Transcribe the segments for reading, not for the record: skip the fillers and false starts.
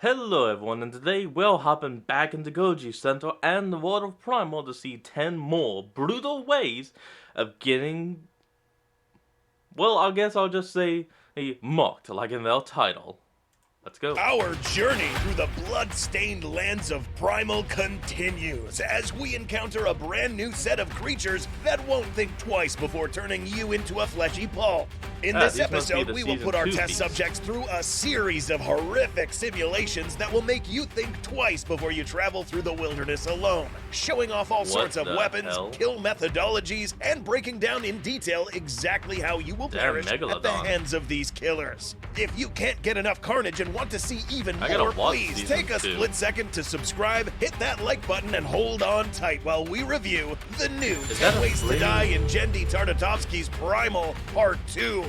Hello everyone, and today we're hopping back into Goji Center and the world of Primal to see 10 more brutal ways of getting, well, I guess I'll just say, marked, like in their title. Let's go. Our journey through the blood-stained lands of Primal continues as we encounter a brand new set of creatures that won't think twice before turning you into a fleshy pulp. In this episode, we will put our test subjects through a series of horrific simulations that will make you think twice before you travel through the wilderness alone, showing off all sorts of weapons, kill methodologies, and breaking down in detail exactly how you will perish at the hands of these killers. If you can't get enough carnage and want to see even more, please take a split second to subscribe, hit that like button, and hold on tight while we review the new 10 Ways to Die in Jendi Tartatovsky's Primal Part 2.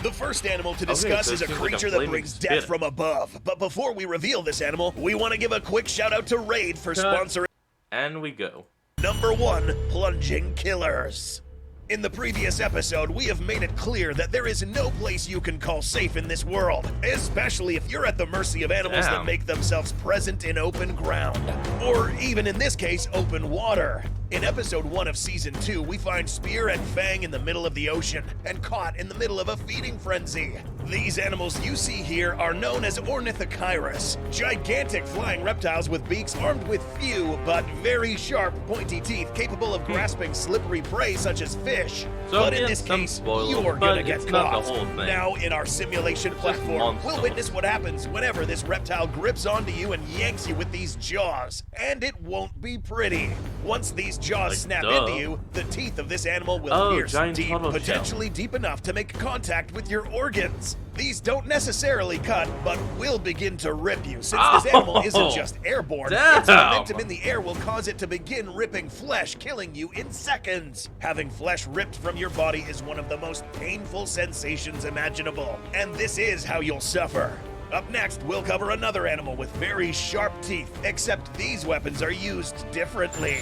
The first animal to discuss is a creature that brings death from above. But before we reveal this animal, we want to give a quick shout out to Raid for sponsoring. And we go. Number 1, Plunging Killers. In the previous episode, we have made it clear that there is no place you can call safe in this world, especially if you're at the mercy of animals that make themselves present in open ground, or even in this case, open water. In episode 1 of season 2, we find Spear and Fang in the middle of the ocean and caught in the middle of a feeding frenzy. These animals you see here are known as Ornithochirus, gigantic flying reptiles with beaks armed with few but very sharp pointy teeth capable of grasping slippery prey such as fish. But in this case, you're gonna get caught. Now, in our simulation platform, we'll witness what happens whenever this reptile grips onto you and yanks you with these jaws. And it won't be pretty. Once these jaws snap into you, the teeth of this animal will pierce deep, potentially deep enough to make contact with your organs. These don't necessarily cut, but will begin to rip you, since this animal isn't just airborne. Its momentum in the air will cause it to begin ripping flesh, killing you in seconds. Having flesh ripped from your body is one of the most painful sensations imaginable, and this is how you'll suffer. Up next, we'll cover another animal with very sharp teeth, except these weapons are used differently.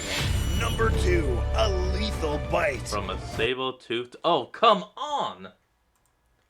Number 2, a lethal bite. From a saber-toothed... Oh, come on!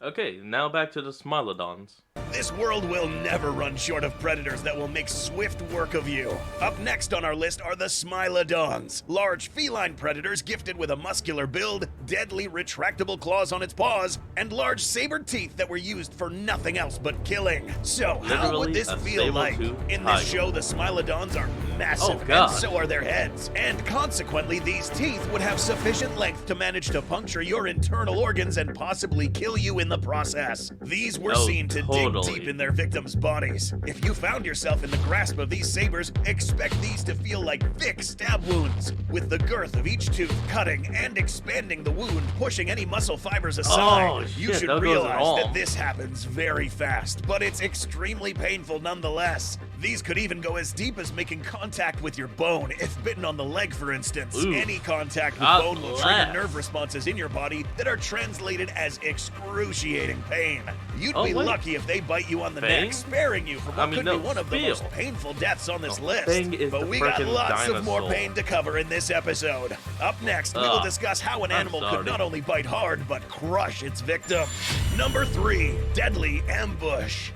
Okay, now back to the Smilodons. This world will never run short of predators that will make swift work of you. Up next on our list are the Smilodons, large feline predators gifted with a muscular build, deadly retractable claws on its paws, and large saber teeth that were used for nothing else but killing. So, how would this feel like? In this show, the Smilodons are massive, and so are their heads. And consequently, these teeth would have sufficient length to manage to puncture your internal organs and possibly kill you in the process. These were seen to dig deep in their victims' bodies. If you found yourself in the grasp of these sabers, expect these to feel like thick stab wounds, with the girth of each tooth cutting and expanding the wound, pushing any muscle fibers aside. You should realize that this happens very fast, but it's extremely painful nonetheless. These could even go as deep as making contact with your bone, if bitten on the leg, for instance. Any contact with bone will trigger nerve responses in your body that are translated as excruciating pain. You'd be lucky if they bite you on the neck, sparing you from what could be one of the most painful deaths on this list. But we got lots of more pain to cover in this episode. Up next, we will discuss how an animal could not only bite hard, but crush its victim. Number 3, Deadly Ambush.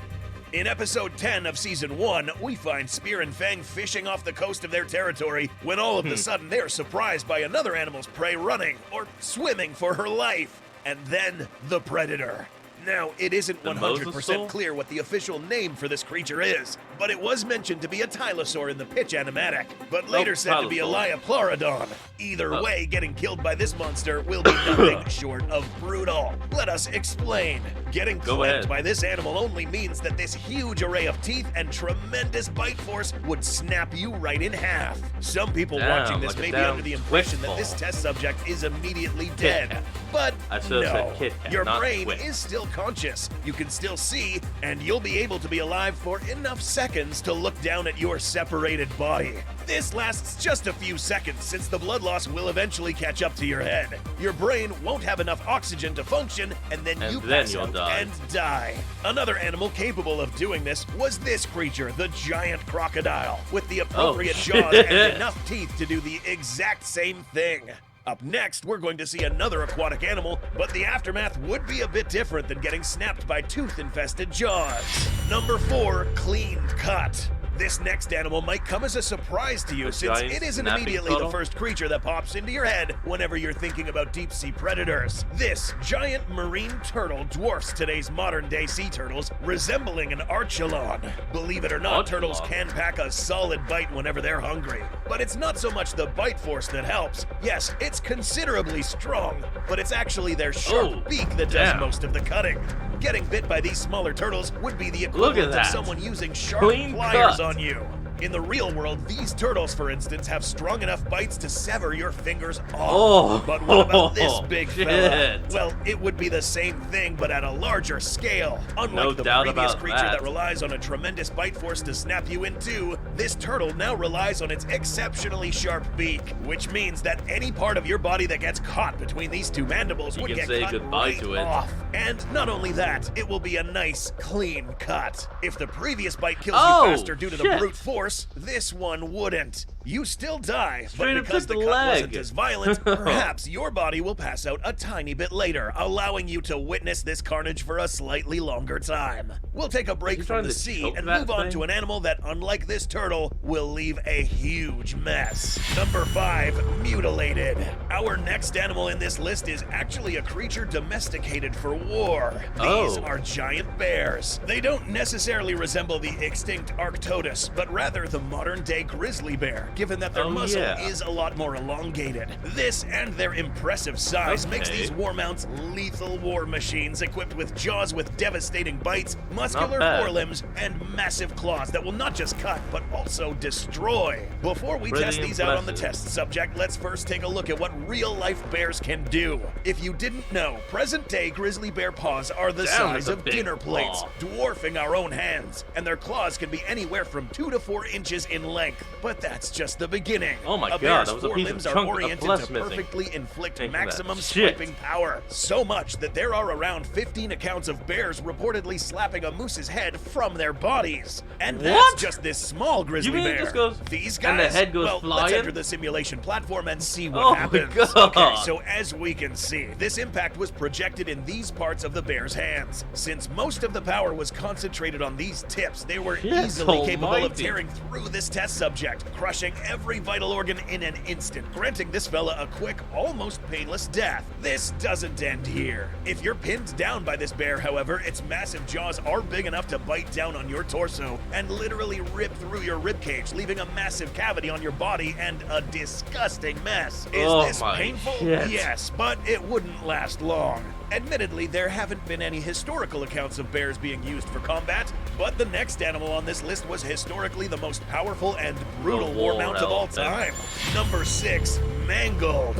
In episode 10 of season 1, we find Spear and Fang fishing off the coast of their territory when all of a sudden they are surprised by another animal's prey running or swimming for her life. And then the predator. Now, it isn't 100% clear what the official name for this creature is, but it was mentioned to be a Tylosaur in the pitch animatic, but later said to be a Liopleurodon. Either way, getting killed by this monster will be nothing short of brutal. Let us explain. Getting clamped by this animal only means that this huge array of teeth and tremendous bite force would snap you right in half. Some people watching this may be under the impression that this test subject is immediately dead, but no, your brain is still conscious. You can still see, and you'll be able to be alive for enough seconds to look down at your separated body. This lasts just a few seconds, since the blood loss will eventually catch up to your head. Your brain won't have enough oxygen to function, and then you pass out and die. Another animal capable of doing this was this creature, the giant crocodile, with the appropriate jaws and enough teeth to do the exact same thing. Up next, we're going to see another aquatic animal, but the aftermath would be a bit different than getting snapped by tooth-infested jaws. Number 4, clean cut. This next animal might come as a surprise to you, since it isn't immediately the first creature that pops into your head whenever you're thinking about deep-sea predators. This giant marine turtle dwarfs today's modern-day sea turtles, resembling an archelon. Believe it or not, turtles can pack a solid bite whenever they're hungry. But it's not so much the bite force that helps. Yes, it's considerably strong, but it's actually their sharp beak that does most of the cutting. Getting bit by these smaller turtles would be the equivalent of someone using sharp pliers on you. In the real world, these turtles, for instance, have strong enough bites to sever your fingers off. But what about this big fella? Well, it would be the same thing, but at a larger scale. Unlike the previous creature that relies on a tremendous bite force to snap you in two, this turtle now relies on its exceptionally sharp beak, which means that any part of your body that gets caught between these two mandibles would get cut right off. And not only that, it will be a nice, clean cut. If the previous bite kills you faster due to the brute force, this one wouldn't. You still die, but because the cut wasn't as violent, perhaps your body will pass out a tiny bit later, allowing you to witness this carnage for a slightly longer time. We'll take a break from the sea and move on to an animal that, unlike this turtle, will leave a huge mess. Number 5, mutilated. Our next animal in this list is actually a creature domesticated for war. These are giant bears. They don't necessarily resemble the extinct Arctodus, but rather the modern-day grizzly bear, given that their muzzle is a lot more elongated. This and their impressive size makes these war mounts lethal war machines equipped with jaws with devastating bites, muscular forelimbs, and massive claws that will not just cut, but also destroy. Before we test these out on the test subject, let's first take a look at what real-life bears can do. If you didn't know, present-day grizzly bear paws are the size of dinner plates, dwarfing our own hands, and their claws can be anywhere from 2 to 4 inches in length. But that's just the beginning. Oh my god, that was a piece of chunk of flesh missing. Perfectly inflict maximum swiping power. So much that there are around 15 accounts of bears reportedly slapping a moose's head from their bodies. And that's just this small grizzly bear. These guys, and the head goes flying? Let's enter the simulation platform and see what happens. Okay, so as we can see, this impact was projected in these parts of the bear's hands. Since most of the power was concentrated on these tips, they were easily capable of tearing through this test subject, crushing every vital organ in an instant, granting this fella a quick, almost painless death. This doesn't end here. If you're pinned down by this bear, however, its massive jaws are big enough to bite down on your torso and literally rip through your ribcage, leaving a massive cavity on your body and a disgusting mess. Is this painful? Yes, but it wouldn't last long. Admittedly, there haven't been any historical accounts of bears being used for combat, but the next animal on this list was historically the most powerful and brutal war mount of all time. Number 6, mangled.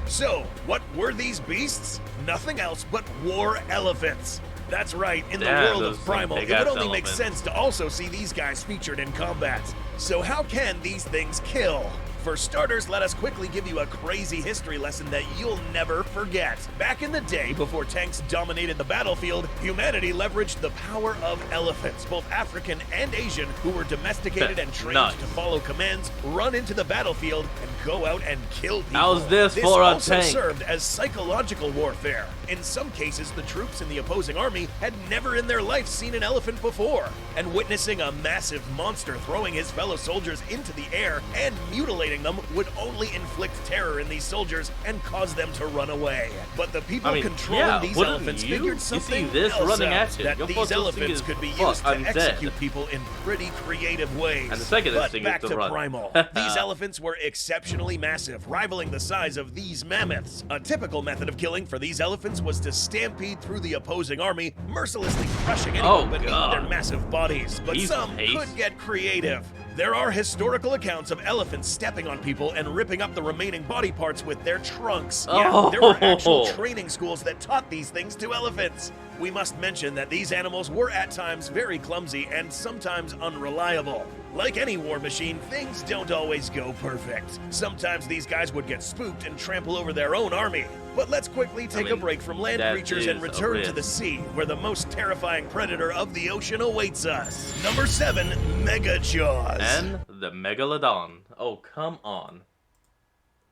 So, what were these beasts? Nothing else but war elephants. That's right, in the world of Primal, it would only make sense to also see these guys featured in combat. So how can these things kill? For starters, let us quickly give you a crazy history lesson that you'll never forget. Back in the day, before tanks dominated the battlefield, humanity leveraged the power of elephants, both African and Asian, who were domesticated and trained to follow commands, run into the battlefield, and go out and kill people. How's this for a tank? This also served as psychological warfare. In some cases, the troops in the opposing army had never in their life seen an elephant before, and witnessing a massive monster throwing his fellow soldiers into the air and mutilating them would only inflict terror in these soldiers and cause them to run away. But the people controlling these elephants figured something else out, that these elephants could be used to execute people in pretty creative ways. And the second but back to Primal. These elephants were exceptionally massive, rivaling the size of these mammoths. A typical method of killing for these elephants was to stampede through the opposing army, mercilessly crushing anyone beneath their massive bodies. But some could get creative. There are historical accounts of elephants stepping on people and ripping up the remaining body parts with their trunks. Yeah, there were actual training schools that taught these things to elephants. We must mention that these animals were at times very clumsy and sometimes unreliable. Like any war machine, things don't always go perfect. Sometimes these guys would get spooked and trample over their own army. But let's quickly take a break from land creatures and return to the sea, where the most terrifying predator of the ocean awaits us. Number 7, Mega Jaws. And the Megalodon. Oh, come on.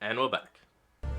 And we're back.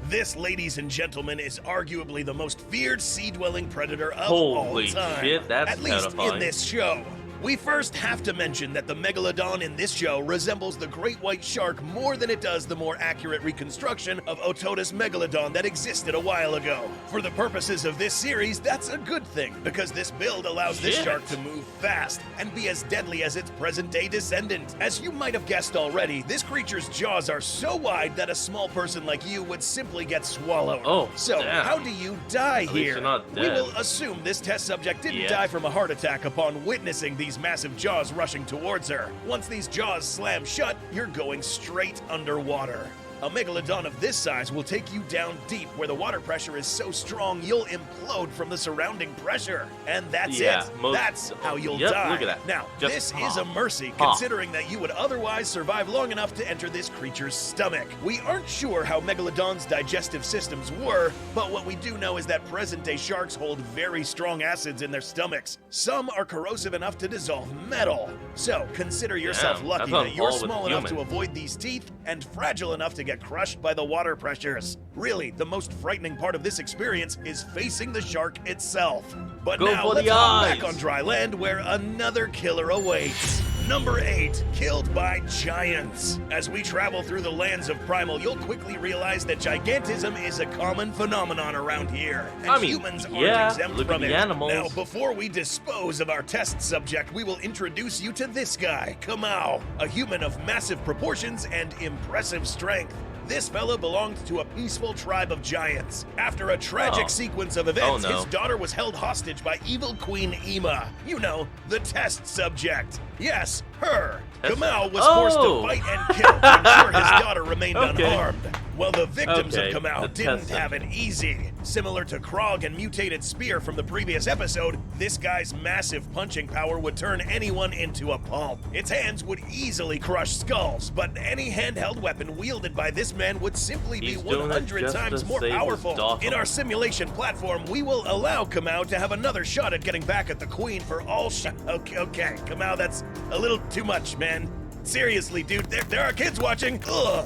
This, ladies and gentlemen, is arguably the most feared sea-dwelling predator of all Holy time. shit, that's at least terrifying. in this show. We first have to mention that the megalodon in this show resembles the great white shark more than it does the more accurate reconstruction of Otota's megalodon that existed a while ago. For the purposes of this series, that's a good thing, because this build allows this Shit. shark to move fast and be as deadly as its present-day descendant. As you might have guessed already, this creature's jaws are so wide that a small person like you would simply get swallowed. Oh, so damn. how do you die At least here? you're not We dead. will assume this test subject didn't Yeah. die from a heart attack upon witnessing these massive jaws rushing towards her. Once these jaws slam shut, you're going straight underwater. A megalodon of this size will take you down deep where the water pressure is so strong you'll implode from the surrounding pressure. And that's Yeah, it. most- That's how you'll Yep, die. look at that. Now, Just this pop. is a mercy, Pop. considering that you would otherwise survive long enough to enter this creature's stomach. We aren't sure how megalodons' digestive systems were, but what we do know is that present-day sharks hold very strong acids in their stomachs. Some are corrosive enough to dissolve metal. So, consider yourself Damn, lucky that's that you're all with small enough to human. avoid these teeth and fragile enough to get crushed by the water pressures. Really, the most frightening part of this experience is facing the shark itself. But Go now for let's the hop eyes. back on dry land where another killer awaits. Number 8, killed by giants. As we travel through the lands of Primal, you'll quickly realize that gigantism is a common phenomenon around here, and I mean, humans aren't yeah, exempt look from at it. the animals. Now, before we dispose of our test subject, we will introduce you to this guy, Kamau, a human of massive proportions and impressive strength. This fella belonged to a peaceful tribe of giants. After a tragic Oh. sequence of events, Oh, no. his daughter was held hostage by evil Queen Ema. You know, the test subject. Yes, her. Test Kamau was sub- forced to Oh. fight and kill to ensure his daughter remained Okay. unharmed. Well, the victims Okay, of Kamau the didn't test have it easy. Similar to Krog and Mutated Spear from the previous episode, this guy's massive punching power would turn anyone into a pulp. Its hands would easily crush skulls, but any handheld weapon wielded by this man would simply be He's doing it 100 just times to more save his powerful. daughter. In our simulation platform, we will allow Kamau to have another shot at getting back at the Queen for all Okay, Kamau, that's a little too much, man. Seriously, dude, there are kids watching. Ugh.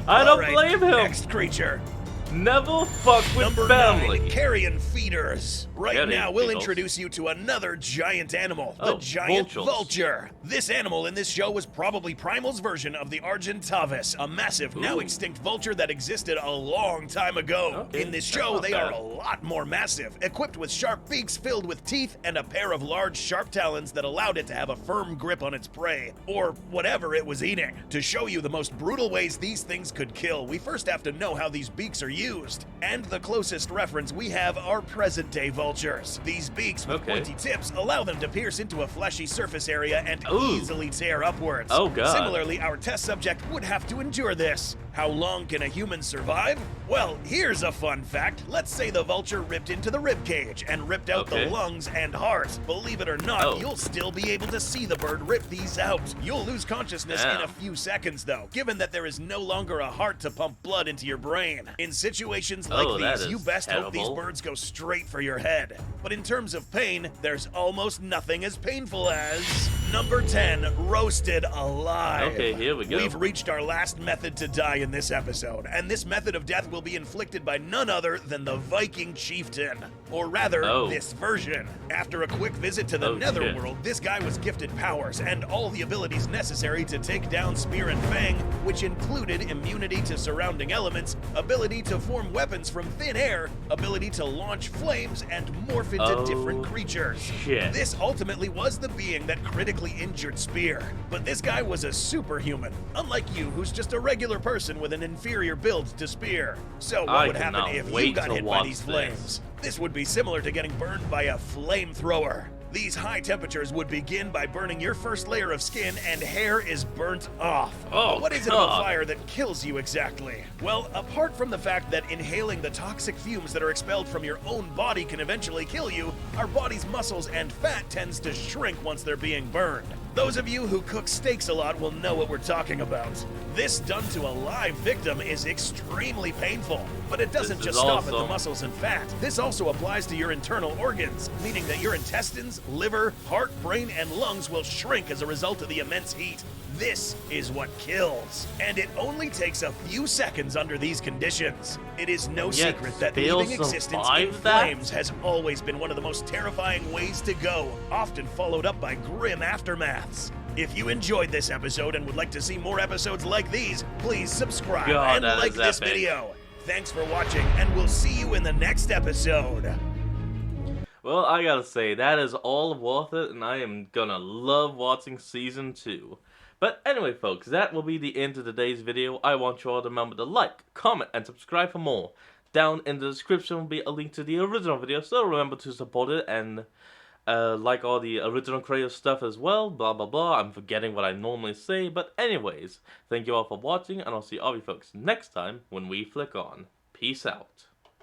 I don't All right, blame him. Next creature. Never fuck with Number family. 9, carrion feeders. Right Carrion now, we'll beetles. introduce you to another giant animal, the Oh, giant vultures. vulture. This animal in this show was probably Primal's version of the Argentavis, a massive, now Ooh. extinct vulture that existed a long time ago. Okay, In this that's show, not they bad. are a lot more massive, equipped with sharp beaks filled with teeth and a pair of large, sharp talons that allowed it to have a firm grip on its prey, or whatever it was eating. To show you the most brutal ways these things could kill, we first have to know how these beaks are used. And the closest reference we have are present-day vultures. These beaks with Okay. pointy tips allow them to pierce into a fleshy surface area and Ooh. easily tear upwards. Oh, God. Similarly, our test subject would have to endure this. How long can a human survive? Well, here's a fun fact. Let's say the vulture ripped into the rib cage and ripped out Okay. the lungs and heart. Believe it or not, Oh. you'll still be able to see the bird rip these out. You'll lose consciousness in a Damn. few seconds, though, given that there is no longer a heart to pump blood into your brain. In situations like Oh, that these, you is best hope these terrible. birds go straight for your head. But in terms of pain, there's almost nothing as painful as number 10, roasted alive. Okay, here we go. We've reached our last method to die in this episode, and this method of death will be inflicted by none other than the Viking chieftain. Or rather, Oh. this version. After a quick visit to the Oh, shit. netherworld, this guy was gifted powers and all the abilities necessary to take down Spear and Fang, which included immunity to surrounding elements, ability to form weapons from thin air, ability to launch flames, and morph into Oh, different creatures. shit. This ultimately was the being that critically injured Spear. But this guy was a superhuman, unlike you, who's just a regular person with an inferior build to Spear. So what I would happen cannot if you wait got to hit by watch these this. flames? This would be similar to getting burned by a flamethrower. These high temperatures would begin by burning your first layer of skin and hair is burnt off. Oh, But what is it about God. fire that kills you exactly? Well, apart from the fact that inhaling the toxic fumes that are expelled from your own body can eventually kill you, Our body's muscles and fat tends to shrink once they're being burned. Those of you who cook steaks a lot will know what we're talking about. This done to a live victim is extremely painful, but it doesn't just stop at the muscles and fat. This also applies to your internal organs, meaning that your intestines, liver, heart, brain, and lungs will shrink as a result of the immense heat. This is what kills, and it only takes a few seconds under these conditions. It is no secret that leaving existence in flames has always been one of the most terrifying ways to go, often followed up by grim aftermaths. If you enjoyed this episode and would like to see more episodes like these, please subscribe and like this video. Thanks for watching, and we'll see you in the next episode. Well, I gotta say, that is all worth it, and I am gonna love watching Season 2. But anyway, folks, that will be the end of today's video. I want you all to remember to like, comment, and subscribe for more. Down in the description will be a link to the original video, so remember to support it and like all the original creative stuff as well, blah blah blah. I'm forgetting what I normally say, but anyways, thank you all for watching, and I'll see all you folks next time when we flick on. Peace out.